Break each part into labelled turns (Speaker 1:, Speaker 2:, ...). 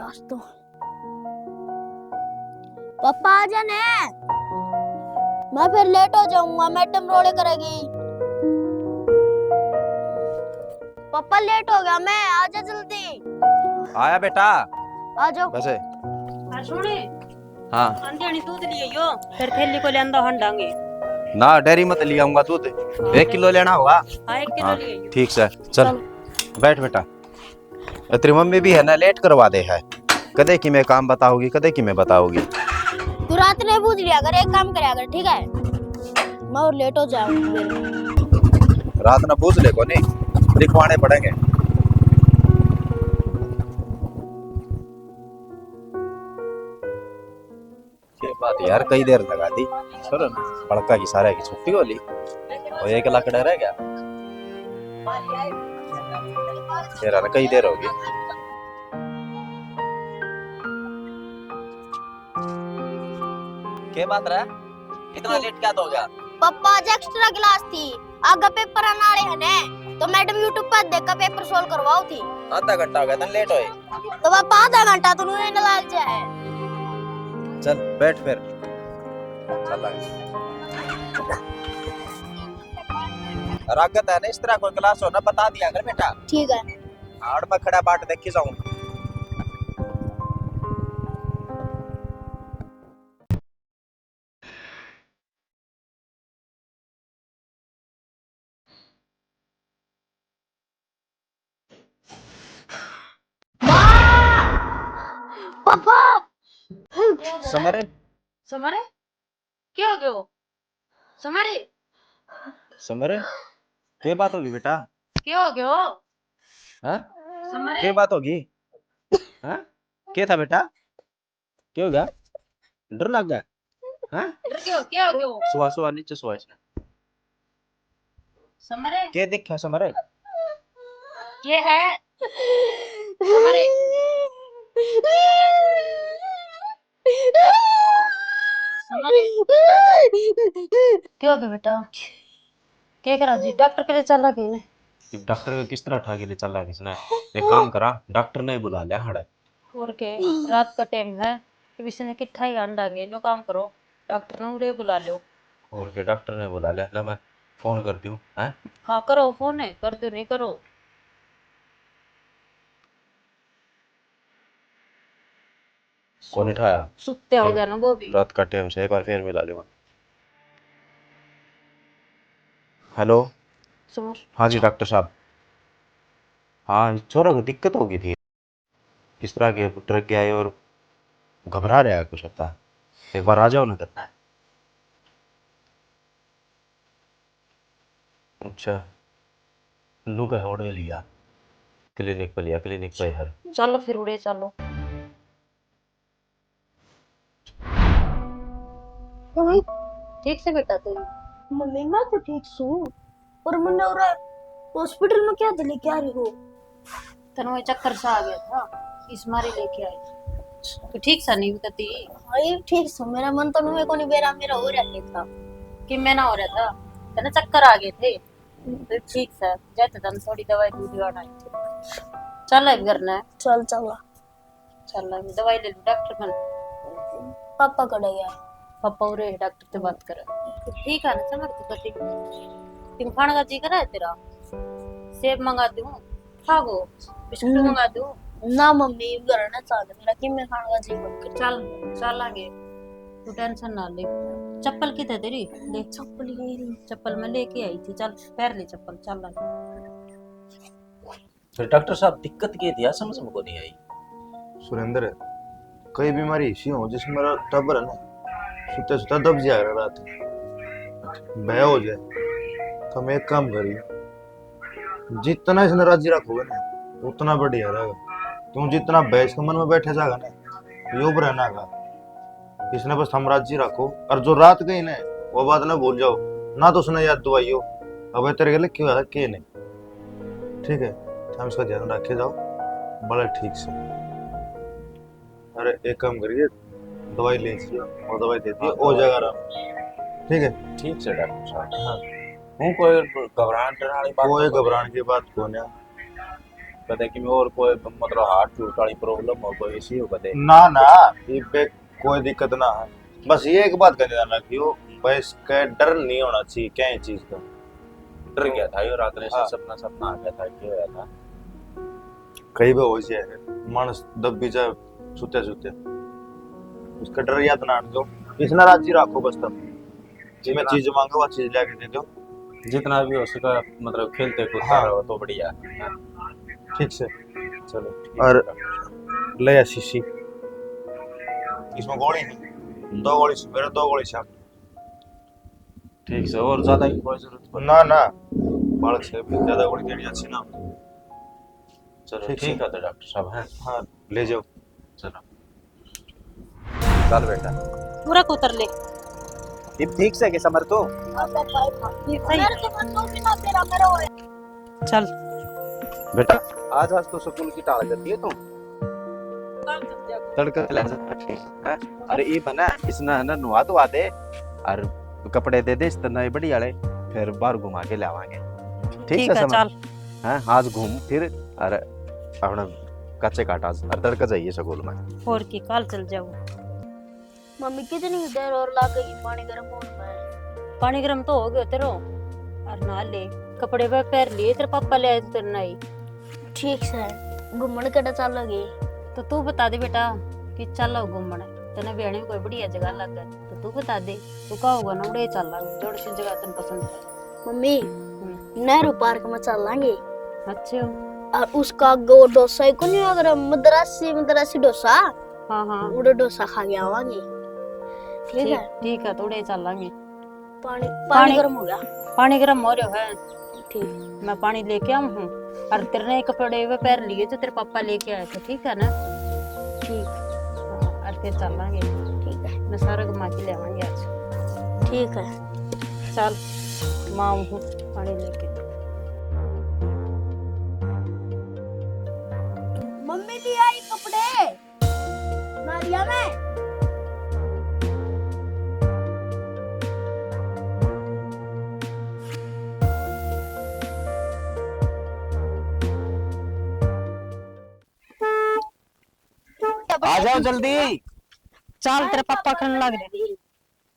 Speaker 1: Class तो पापा आ जाने, मैं फिर लेट हो जाऊंगा, मैडम रोले करेगी। पापा लेट हो गया मैं, आजा जल्दी।
Speaker 2: आया बेटा,
Speaker 1: आ जाओ।
Speaker 2: बस
Speaker 3: सुने
Speaker 2: हाँ
Speaker 3: अंधेरी दूध लिए यो फिर थैली को लेंदा हंडांगे
Speaker 2: ना, डेयरी मत ले आऊंगा दूध। 1 किलो लेना होगा।
Speaker 3: हाँ 1 किलो
Speaker 2: हाँ
Speaker 3: लिए यो।
Speaker 2: ठीक से चल बैठ बेटा। तेरी मम्मी भी है ना, लेट करवा दे है, कदे की मैं काम बताओगी, कदे की मैं बताओगी।
Speaker 1: तू रात में पूछ लिया कर, एक काम करया कर, ठीक है? मैं और लेट हो जाऊंगी फिर।
Speaker 2: रात ना पूछ ले को नहीं, लिखवाने पड़ेंगे। ये बात यार कई देर लगा दी, चलो ना बड़का की सारे की छुट्टी होली और 1 लाख डर रह गया तेरा ना, कई देर होगी। क्या बात रहा, इतना लेट क्या हो गया?
Speaker 1: पापा आज एक्स्ट्रा क्लास थी, आगे पेपर आने वाले हैं ने, तो मैडम यूट्यूब पर देख कर पेपर सोल्व करवाओ थी।
Speaker 2: आधा घंटा हो गया था लेट होए।
Speaker 1: तो पापा आधा घंटा तो नहीं लग जाए।
Speaker 2: चल बैठ फिर, चल रागत है ना, इस तरह कोई क्लास हो ना बता दिया कर बेटा।
Speaker 1: ठीक है।
Speaker 2: आड़ में खड़ा बाट देखी जाऊं।
Speaker 1: पापा
Speaker 2: समरे
Speaker 3: समरे क्या हो गयो समरे
Speaker 2: समरे क्या बात होगी बेटा?
Speaker 3: क्या हो गयो
Speaker 2: हाँ
Speaker 3: समरे
Speaker 2: क्या बात होगी? हाँ क्या था बेटा, क्या हो गया, डर लग गया? हाँ
Speaker 3: डर गयो क्या हो गयो
Speaker 2: सुहा सुहा नीचे सुहा।
Speaker 3: समरे
Speaker 2: क्या दिखा समरे?
Speaker 3: ये है समरे समरे क्या हो गया बेटा, क्या करा जी डॉक्टर के लिए चला गए
Speaker 2: डॉक्टर को किस तरह ठा के ले चला किसने? एक काम करा, डॉक्टर ने बुला लिया हड़ा।
Speaker 3: और के रात का टाइम है, किसी ने किट्ठा ही अंडांगे नो काम करो, डॉक्टर ने उरे बुला लो।
Speaker 2: और के डॉक्टर ने बुला लिया, मैं फोन कर दूं हैं?
Speaker 3: हाँ करो फोन है, कर दो नहीं करो।
Speaker 2: कौन उठाया?
Speaker 3: सुत्ते हो गया ना वो भी।
Speaker 2: रात का टाइम से एक बार फिर मिला लूंगा। हेलो
Speaker 3: समझ
Speaker 2: हाँ जी डॉक्टर साहब। हाँ छोरा को दिक्कत हो गई थी, किस तरह के डर गया है और घबरा रहा है कुछ लगता है, एक बार आ जाओ ना करना है। अच्छा लू का ऑर्डर लिया, क्लिनिक पर लिया, क्लिनिक पर हर।
Speaker 3: चलो फिर उड़े चलो।
Speaker 1: मम्मी
Speaker 3: ठीक से बेटा तुम?
Speaker 1: मम्मी मैं तो ठीक हूँ, और मुन्ने और हॉस्पिटल में क्या दिले क्या रही हो?
Speaker 3: तनु वो चक्कर सा आ गया था, इस मारे लेके आई तो ठीक सा नहीं बताती
Speaker 1: हाँ ये ठीक हूँ, मेरा मन तो नहीं को नहीं बेरा मेरा हो रहा था
Speaker 3: कि मैं ना हो रहा था, तना चक्कर आ गए थे तो ठीक सा जाते तन थोड़ी दवाई दूध लगाना थी। चल अब करना है,
Speaker 1: चल चला।
Speaker 3: चल अब दवाई ले लो डॉक्टर मन।
Speaker 1: पापा कड़े गया?
Speaker 3: पापा उरे डॉक्टर से बात कर ठीक है ना, समझ तो ठीक। तुम खाने का जी करा है तेरा? सेब मंगा दूं, खाओ बिस्कुट मंगा दूं?
Speaker 1: ना मम्मी घर ना चाहते मेरा कि मैं खाने का जी बंद कर।
Speaker 3: चल चल आगे, तू टेंशन ना ले। चप्पल किधर तेरी? ले
Speaker 1: चप्पल मेरी।
Speaker 3: चप्पल मैं लेके आई थी, चल पैर ले चप्पल, चल आगे।
Speaker 2: फिर डॉक्टर साहब दिक्कत क्या थी समझ में को नहीं आई।
Speaker 4: सुरेंद्र कई बीमारी ऐसी हो जिसमें मेरा टब्बर है ना सुता सुता दब जाएगा, रात भय हो जाए। तो हम एक काम करिए, जितना इसने राजी रखोगे ना उतना बढ़िया रहेगा। तुम जितना भय इसके मन में बैठे जाएगा ना यूब रहना का, इसने बस हम राजी रखो, और जो रात गई ना वो बात ना भूल जाओ ना, तो उसने याद दुआइयो अब तेरे गले क्यों है के नहीं। ठीक है हम इसका ध्यान रखे जाओ बड़ा ठीक से। अरे एक काम करिए, दवाई ले लीजिए और दवाई दे दिए हो जाएगा आराम। ठीक है
Speaker 2: ठीक से डॉक्टर साहब। हाँ हूँ कोई घबराहट वाली बात
Speaker 4: कोई
Speaker 2: तो
Speaker 4: घबराने की बात को नहीं।
Speaker 2: कदे कि और कोई मतलब हार्ट टूट वाली प्रॉब्लम हो कोई इसी हो कदे
Speaker 4: ना ना ये पे कोई दिक्कत ना है। बस ये एक बात का ध्यान रखियो भाई, इसका डर नहीं होना चाहिए क्या चीज का।
Speaker 2: डर गया था ये रात ने
Speaker 4: हाँ।
Speaker 2: सपना सपना आ गया था क्या होया था।
Speaker 4: कई बार हो जाए मानस दब भी जाए सुते सुते, उसका डर याद ना दो, इसना राजी रखो बस तुम। जिसमें चीज मांगो वो चीज लेके दे दो।
Speaker 2: जितना भी हो सका मतलब खेलते कूदते
Speaker 4: हाँ।
Speaker 2: रहो तो बढ़िया है।
Speaker 4: ठीक से।
Speaker 2: चलो
Speaker 4: और ले शीशी, इसमें गोली नहीं, 2 गोली सुबह 2 गोली शाम।
Speaker 2: ठीक से और ज्यादा की कोई जरूरत पड़े
Speaker 4: ना ना बालक से ज्यादा गोली देनी अच्छी ना।
Speaker 2: चलो
Speaker 4: ठीक
Speaker 2: ठीक है तो डॉक्टर साहब है।
Speaker 4: हाँ ले जाओ।
Speaker 2: चलो चल बेटा
Speaker 3: पूरा उतर ले।
Speaker 2: ये ठीक से के समर तो
Speaker 1: मेरे से मत लो बिना तेरा मेरा होए।
Speaker 3: चल
Speaker 2: बेटा आज आज तो स्कूल की टाल करती है तुम तड़का ले हैं? अरे ये बना इसना है ना नुआ तो आदे और कपड़े दे दे इस तरह बड़ी वाले फिर बाहर घुमा के लावांगे। ठीक
Speaker 3: ठीक
Speaker 2: है
Speaker 3: है
Speaker 2: समर
Speaker 3: चल।
Speaker 2: हैं आज घूम फिर अरे अपना कच्चे काटा और तड़का जाइए स्कूल में।
Speaker 3: और की कल चल जाओ।
Speaker 1: मम्मी कितनी देर और ला गई पानी गर्म होने में।
Speaker 3: पानी गरम तो हो गया तेरो और ना ले कपड़े पे पैर लिए तेरे पापा ले आए थे तेरे नाई।
Speaker 1: ठीक से घूमने कटा चल लगी।
Speaker 3: तो तू बता दे बेटा कि चलो घूमने तेने बेहने में कोई बढ़िया जगह लग गई तो तू बता दे तू का होगा ना उड़े चल लांगे जोड़ सी जगह तेन पसंद है।
Speaker 1: मम्मी नेहरू पार्क में चल लांगे
Speaker 3: अच्छे हो।
Speaker 1: और उसका गो डोसा को नहीं अगर मद्रासी डोसा
Speaker 3: हाँ हाँ
Speaker 1: उड़े डोसा खा के आवांगे। ठीक है
Speaker 3: ठीक है तो उड़े चल लांगे।
Speaker 1: पानी
Speaker 3: पानी-
Speaker 1: पानी गर्म हो गया।
Speaker 3: पानी गरम हो रहा है
Speaker 1: ठीक
Speaker 3: मैं पानी लेके आऊं हूँ और तेरे ने कपड़े वे पैर लिए जो तेरे पापा लेके आए थे ठीक है ना।
Speaker 1: ठीक
Speaker 3: हाँ, और फिर चल लांगे
Speaker 1: ठीक है
Speaker 3: मैं सारा घुमा के ले आवांगे आज।
Speaker 1: ठीक है।
Speaker 3: चल माँ हूँ पानी लेके।
Speaker 1: मम्मी ले आई कपड़े नारिया में।
Speaker 2: आ जाओ जल्दी।
Speaker 3: चल तेरे पापा करने लग रहे।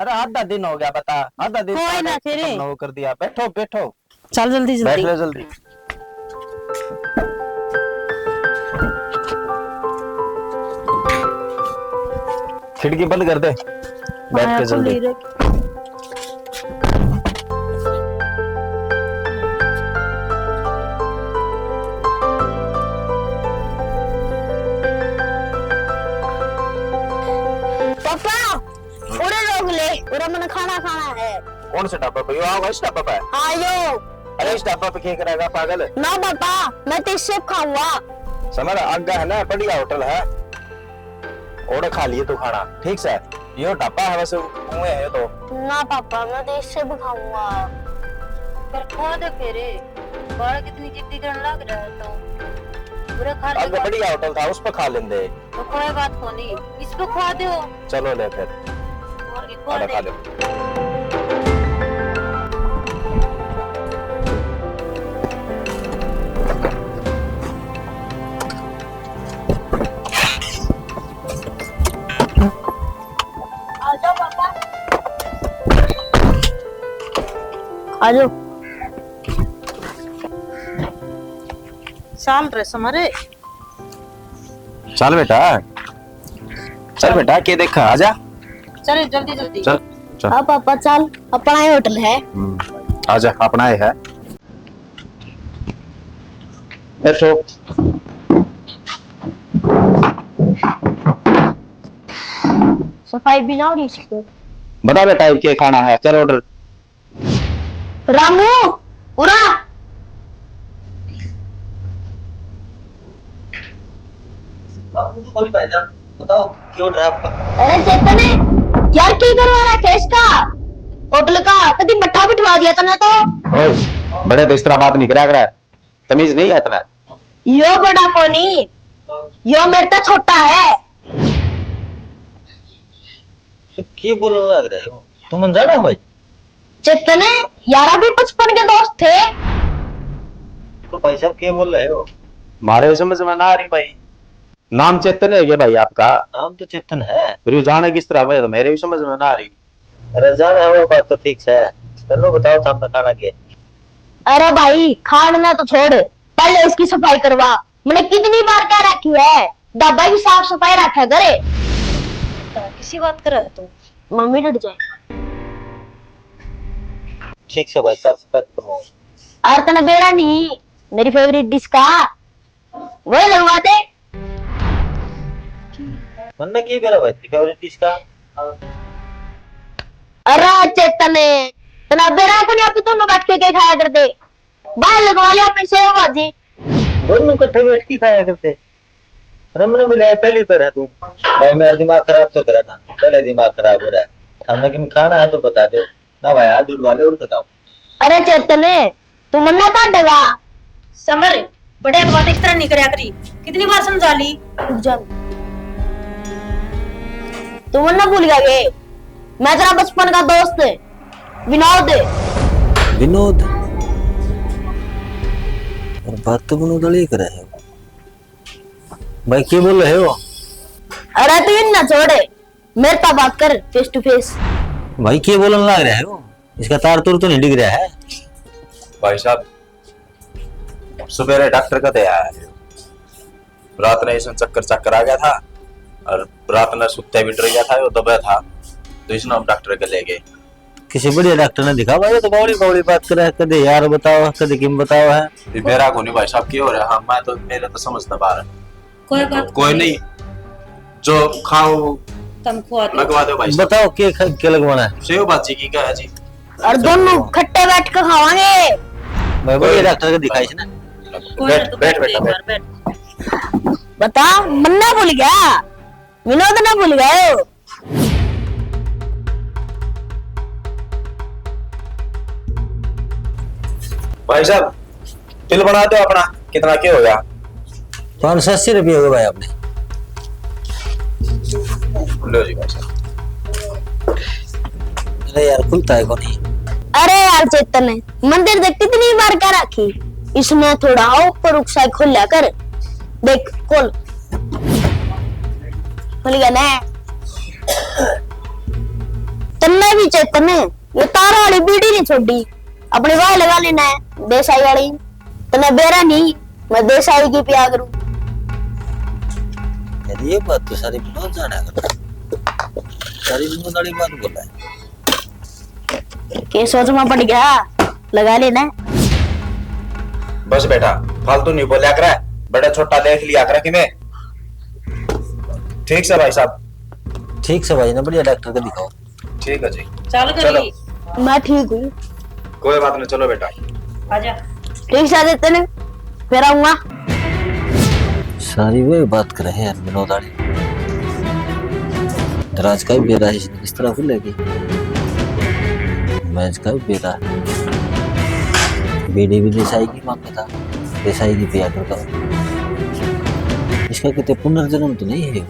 Speaker 2: अरे आधा दिन हो गया बता आधा दिन
Speaker 3: कोई ना
Speaker 2: खत्म
Speaker 3: तेरे।
Speaker 2: ना हो कर दिया। बैठो बैठो
Speaker 3: चल जल्दी
Speaker 2: बैठ
Speaker 3: जल्दी।
Speaker 2: लो जल्दी। खिड़की बंद कर दे बैठ के जल्दी।
Speaker 1: पापा उड़े रोक ले उड़ा मैंने खाना खाना है।
Speaker 2: कौन सा ढाबा पे आओ इस ढाबा पे।
Speaker 1: आयो
Speaker 2: अरे इस ढाबा पे क्या करेगा पागल।
Speaker 1: ना पापा मैं तो इससे खाऊंगा।
Speaker 2: समझ आगा है ना बढ़िया होटल है और खा लिए तू खाना ठीक से। ये ढाबा है वैसे कुएं है तो।
Speaker 1: ना पापा मैं तो इससे भी खाऊंगा।
Speaker 3: पर खा दे फिर बाल कितनी जिद्दी करने लग रहा है तो पूरा खा ले।
Speaker 2: आगे बढ़िया होटल था उस पर खा लेंगे।
Speaker 3: तो कोई बात को नहीं इसको खा दो
Speaker 2: चलो ले फिर
Speaker 3: और की खा
Speaker 2: आधा खा
Speaker 3: दे।
Speaker 2: ले।
Speaker 1: आ जाओ पापा आ जाओ।
Speaker 3: चल रहे समरे
Speaker 2: चल बेटा के देखा आजा
Speaker 3: चले जल्दी जल्दी।
Speaker 2: चल चल
Speaker 1: हाँ पापा चल अपना ही होटल है।
Speaker 2: आजा अपना ही है। बैठो
Speaker 1: सफाई भी ना हो रही इसको।
Speaker 2: बता बेटा क्या खाना है चल ऑर्डर।
Speaker 1: रामू उरा
Speaker 5: बताओ क्यों ड्राइव का।
Speaker 1: अरे चेतन यार क्या करवा रहा है इसका होटल का कभी मट्ठा बिठवा दिया तूने तो।
Speaker 2: ओए बड़े तो इस तरह बात नहीं करा तमीज नहीं है इतना।
Speaker 1: यो बड़ा कोनी यो मेरे तो छोटा है।
Speaker 5: क्या बोल रहे हो तुम अनजान हो भाई।
Speaker 1: चेतन यारा भी बचपन के दोस्त थे।
Speaker 5: तो भाई साहब क्या बोल रहे हो।
Speaker 2: मारे समझ में ना आ रही भाई। नाम चेतन है क्या भाई आपका?
Speaker 5: नाम तो चेतन है।
Speaker 2: फिर ये जाने किस तरह भाई, तो मेरे भी समझ में ना आ रही।
Speaker 5: अरे जाना है वो बात तो ठीक है। चलो बताओ सामने खाना के।
Speaker 1: अरे भाई खाना तो छोड़, पहले इसकी सफाई करवा। मैंने कितनी बार कह रखी है डब्बा की साफ सफाई रखा करे।
Speaker 3: किसी बात कर रहा है तू?
Speaker 1: मम्मी डट जाए।
Speaker 5: ठीक से भाई साफ सफाई करो।
Speaker 1: और तना बेड़ा नहीं, मेरी फेवरेट डिश का वही लगवा दे।
Speaker 5: वरना की मेरा भाई फेवरेट डिश का।
Speaker 1: अरे चेतन तना बेड़ा को नहीं, आप दोनों बैठ के खाया करते। बाहर लगवा लिया अपनी सेव भाजी।
Speaker 5: दोनों इकट्ठे बैठ के खाया करते। रमन मिला पहली बार है तू। भाई मेरा दिमाग खराब तो करा ना, पहले दिमाग खराब हो रहा है। खाना कि खाना है तो बता दो ना भाई, हाथ दूध वाले और बताओ।
Speaker 1: अरे चेतन तू मन्ना काटेगा।
Speaker 3: समर बड़े बात इस तरह नहीं करया करी, कितनी बार समझा ली।
Speaker 1: रुक जा, तू मन्ना भूल गया ये? मैं तेरा बचपन का दोस्त विनोद।
Speaker 5: विनोद? और बात तो विनोद वाली कर रहे हो भाई, क्या बोल रहे हो?
Speaker 1: अरे तू इन ना छोड़े, मेरे साथ बात कर फेस टू फेस।
Speaker 5: भाई क्या बोलने लग रहे हो? इसका तार तुर तो नहीं दिख रहा है।
Speaker 2: भाई साहब सवेरे डॉक्टर का दया है, रात में इसमें चक्कर चक्कर आ गया था और रात में सुत्ते भी डर गया था, वो दबा था तो इसने हम डॉक्टर के ले गए।
Speaker 5: किसी बढ़िया डॉक्टर ने दिखा भाई, तो बौड़ी बौड़ी बात कर रहा है, कदे यार बताओ कदे किम बताओ है।
Speaker 2: ये मेरा को नहीं भाई साहब, क्या हो रहा है? हाँ मैं तो, मेरे तो समझ ना पा रहा।
Speaker 3: कोई बात
Speaker 2: कोई नहीं, जो खाओ
Speaker 3: तुम खुआ दो।
Speaker 2: लगवा दो भाई साहब।
Speaker 5: बताओ क्या लगवाना है?
Speaker 2: सेव भाजी की क्या है जी?
Speaker 1: और दोनों खट्टे बैठ कर खावांगे।
Speaker 5: मैं बढ़िया डॉक्टर को दिखाई ना।
Speaker 3: कोई ना,
Speaker 2: बैठ
Speaker 3: तू
Speaker 2: बैठ
Speaker 3: बैठ
Speaker 2: बेटा
Speaker 3: एक
Speaker 2: बैठ।
Speaker 3: बार बैठ।
Speaker 1: बता, मन्ना भूल गया, विनोद ना भूल गए हो।
Speaker 2: भाई साहब बिल बना दो अपना, कितना क्या हो गया?
Speaker 5: 580 रुपये हो गए भाई आपने।
Speaker 2: लो जी भाई साहब।
Speaker 5: अरे यार खुलता है कौन?
Speaker 1: अरे यार चेतन मंदिर देख कितनी बार क्या रखी, इसमें थोड़ा ऊपर रुकसा खोल कर देख। खोल खुल गया ना? तन्ने भी चेतन ये तारा वाली बीड़ी नहीं छोड़ी, अपनी वाह लगा लेना है देसाई वाली। तने बेरा नहीं, मैं देसाई की पिया करूं।
Speaker 5: यार ये बात तो सारी विनोद जाना करता, सारी विनोद वाली बात बोल रहा है।
Speaker 1: के सोच में पड़ गया, लगा लेना।
Speaker 2: बस बेटा फालतू नहीं बोलिया कर, बड़ा छोटा देख लिया कर कि मैं। ठीक से भाई साहब।
Speaker 5: ठीक से भाई ना, बढ़िया डॉक्टर को दिखाओ।
Speaker 2: ठीक है जी,
Speaker 3: चल
Speaker 2: चलो।
Speaker 3: करी
Speaker 1: मैं ठीक हूँ।
Speaker 2: कोई बात नहीं, चलो बेटा।
Speaker 3: आजा।
Speaker 1: ठीक से देते ने फिर आऊंगा।
Speaker 5: सारी वे बात कर रहे हैं यार विनोद वाली। दराज का भी बेरा है, इसने किस तरह खुलेगी? मैच का भी बेरा है। बेड़ी भी देसाई की मांगता था, देसाई की पिया करता। इसका कितने पुनर्जन्म तो नहीं है।